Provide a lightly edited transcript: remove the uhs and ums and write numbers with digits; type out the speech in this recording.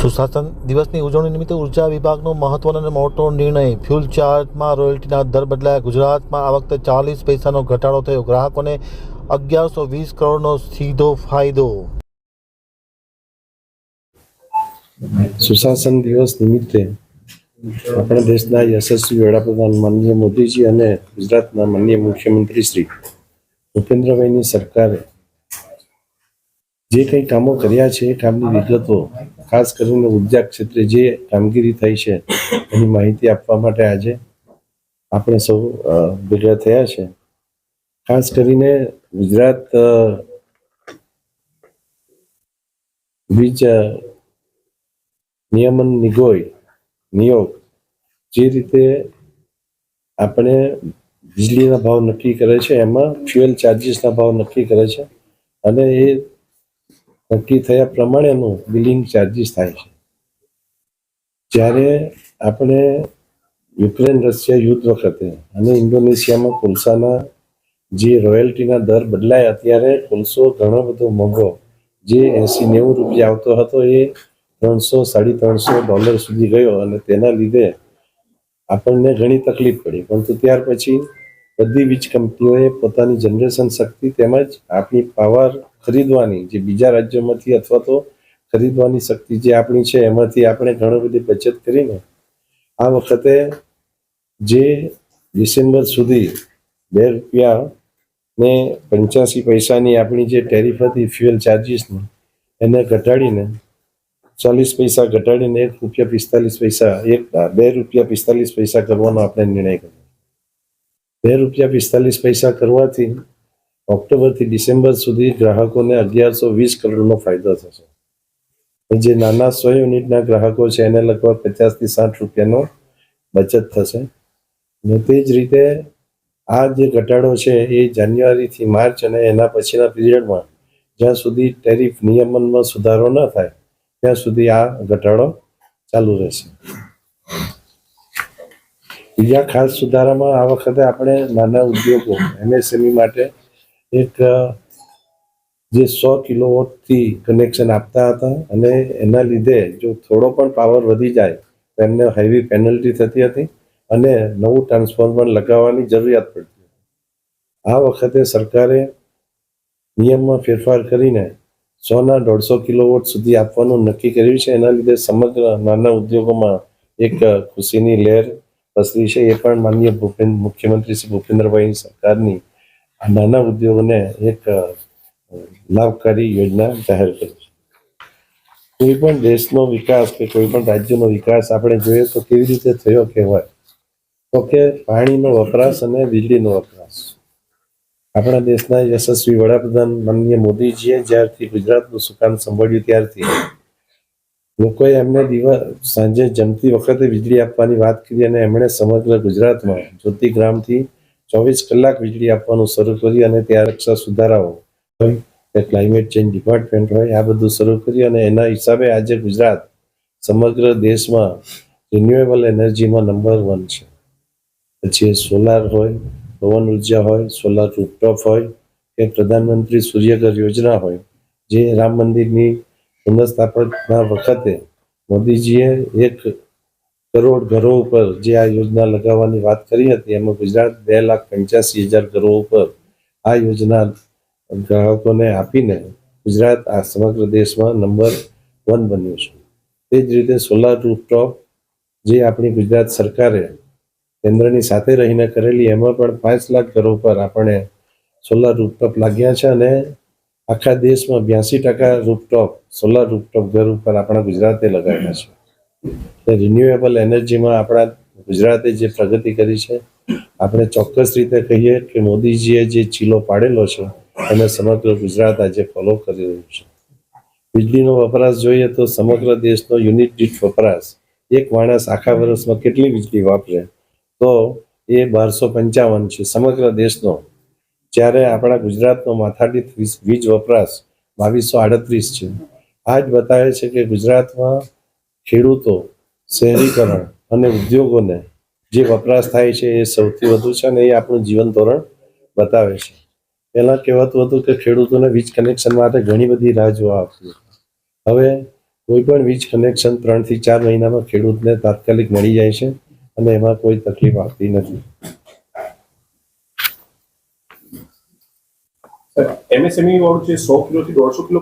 સુશાસન દિવસની ઉજવણી નિમિત્તે ઉર્જા વિભાગનો મહત્વનો અને મોટો નિર્ણય. ફ્યુલ ચાર્જમાં રોયલ્ટીના દર બદલાયા. ગુજરાતમાં આ વખતે 40 પૈસાનો ઘટાડો થયો. ગ્રાહકોને 1120 કરોડનો સીધો ફાયદો. સુશાસન દિવસ નિમિત્તે આપણા દેશના યશસ્વી વડાપ્રધાન માનનીય મોદીજી અને ગુજરાતના માનનીય મુખ્યમંત્રી શ્રી ભૂપેન્દ્રભાઈની સરકારે જે કંઈ કામો કર્યા છે એ કામની વિગતો, ખાસ કરીને ઉર્જા ક્ષેત્રે જે કામગીરી થઈ છે એની માહિતી આપવા માટે આજે આપણે સૌ ભેગા થયા છે. ખાસ કરીને ગુજરાત વીજ નિયમન નિયોગ જે રીતે આપણે વીજળીના ભાવ નક્કી કરે છે એમાં ફ્યુએલ ચાર્જીસના ભાવ નક્કી કરે છે અને એ નક્કી થયા પ્રમાણેનું બિલિંગ ચાર્જીસ થાય છે. જ્યારે આપણે યુક્રેન રશિયા યુદ્ધ વખતે અને ઇન્ડોનેશિયામાં કોલસાના જે રોયલ્ટીના દર બદલાયા ત્યારે કોલસો ઘણો બધો મોંઘો, જે 80-90 રૂપિયા આવતો હતો એ $300-350 સુધી ગયો અને તેના લીધે આપણને ઘણી તકલીફ પડી. પરંતુ ત્યાર પછી બધી વીજ કંપનીઓએ પોતાની જનરેશન શક્તિ તેમજ આપણી પાવર ખરીદવાની જે બીજા રાજ્યોમાંથી અથવા તો ખરીદવાની શક્તિ જે આપણી છે એમાંથી આપણે ઘણી બધી બચત કરીને આ વખતે જે ડિસેમ્બર સુધી ₹2.85 આપણી જે ટેરિફ હતી ફ્યુએલ ચાર્જીસની એને ઘટાડીને 40 પૈસા ઘટાડીને ₹2.45 કરવાનો આપણે નિર્ણય કર્યો. ₹2.45 કરવાથી ઓક્ટોબરથી ડિસેમ્બર સુધી ગ્રાહકોને 1120 કરોડનો ફાયદો થશે. જે નાના 100 યુનિટના ગ્રાહકો છે એને લગભગ 50-60 રૂપિયાનો બચત થશે. અને તે જ રીતે આ જે ઘટાડો છે એ જાન્યુઆરીથી માર્ચ અને એના પછીના પીરિયડમાં જ્યાં સુધી ટેરિફ નિયમનમાં સુધારો ન થાય ત્યાં સુધી આ ઘટાડો ચાલુ રહેશે. બીજા ખાસ સુધારામાં આ વખતે આપણે નાના ઉદ્યોગો MSME માટે એક જે 100 કિલોવોટથી કનેક્શન આપતા હતા અને એના લીધે જો થોડો પણ પાવર વધી જાય તો એમને હેવી પેનલ્ટી થતી હતી અને નવું ટ્રાન્સફોર્મર લગાવવાની જરૂરિયાત પડતી હતી. આ વખતે સરકારે નિયમમાં ફેરફાર કરીને 100ના 150 કિલોવોટ સુધી આપવાનું નક્કી કર્યું છે. એના લીધે સમગ્ર નાના ઉદ્યોગોમાં એક ખુશીની લહેર પ્રસરી છે. એ પણ માનનીય મુખ્યમંત્રી શ્રી ભૂપેન્દ્રભાઈની સરકારની આ નાના ઉદ્યોગોને એક લાભકારી યોજના જાહેર કરી છે. કોઈ પણ દેશનો વિકાસ કે કોઈ પણ રાજ્યનો વિકાસ આપણે જોઈએ તો કેવી રીતે થયો કહેવાય તો કે પાણીનો વપરાશ અને વીજળીનો વપરાશ. આપણા દેશના યશસ્વી વડાપ્રધાન માનનીય મોદીજીએ જ્યારથી ગુજરાતનું સુકાન સંભાળ્યું ત્યારથી લોકોએ એમને સાંજે જમતી વખતે વીજળી આપવાની વાત કરી અને એમણે સમગ્ર ગુજરાતમાં જ્યોતિગ્રામથી 24 કલાક વીજળી આપવાનું શરૂ કર્યું અને ત્યાં રક્ષા સુધારાઓ હોય કે ક્લાઇમેટ ચેન્જ ડિપાર્ટમેન્ટ હોય આ બધું શરૂ કર્યું અને એના હિસાબે આજે ગુજરાત સમગ્ર દેશમાં રિન્યુએબલ એનર્જીમાં નંબર 1 છે. પછી સોલાર હોય, પવન ઉર્જા હોય, સોલાર રૂફટોપ હોય કે પ્રધાનમંત્રી સૂર્યઘર યોજના હોય, જે રામ મંદિરની પુનઃસ્થાપના વખતે મોદીજીએ 1 કરોડ ઘરો ઉપર જે આ યોજના લગાવવાની વાત કરી હતી એમાં ગુજરાત 2,85,000 ઘરો ઉપર આ યોજના ગ્રાહકોને આપીને ગુજરાત આ સમગ્ર દેશમાં નંબર 1 બન્યું છે. તે જ રીતે સોલાર રૂફટોપ જે આપણી ગુજરાત સરકારે કેન્દ્રની સાથે રહીને કરેલી એમાં પણ 5 લાખ ઘરો પર આપણે સોલાર રૂફટોપ લાગ્યા છે અને આખા દેશમાં 82% સોલાર રૂફટોપ ઘર ઉપર આપણા ગુજરાતે લગાવ્યા છે. રિન્યુએબલ એનર્જીમાં આપણા ગુજરાતે જે પ્રગતિ કરી છે આપણે ચોક્કસ રીતે કહીએ કે મોદીજીએ જે ચીલો પાડેલો છે એને સમગ્ર ગુજરાત આજે ફોલો કરી રહ્યું છે. વીજળીનો વપરાશ જોઈએ તો સમગ્ર દેશનો યુનિટ દીઠ વપરાશ એક માણસ આખા વર્ષમાં કેટલી વીજળી વાપરે તો એ 1255 છે સમગ્ર દેશનો. જ્યારે આપણા ગુજરાતનો માથાદીઠ વીજ વપરાશ 2238 છે. આ જ બતાવે છે કે ગુજરાતમાં ખેડૂતો, શહેરીકરણ અને ઉદ્યોગોને જે વપરાશ થાય છે એ સૌથી વધુ છે અને એ આપણું જીવન ધોરણ બતાવે છે. પહેલાં કહેવાતું હતું કે ખેડૂતોને વીજ કનેક્શન માટે ઘણી બધી રાહ જોવા આવતી. હવે કોઈ પણ વીજ કનેક્શન 3 થી 4 મહિનામાં ખેડૂતને તાત્કાલિક મળી જાય છે અને એમાં કોઈ તકલીફ આવતી નથી. MSME વાળું જે 100 કિલોથી 150 કિલો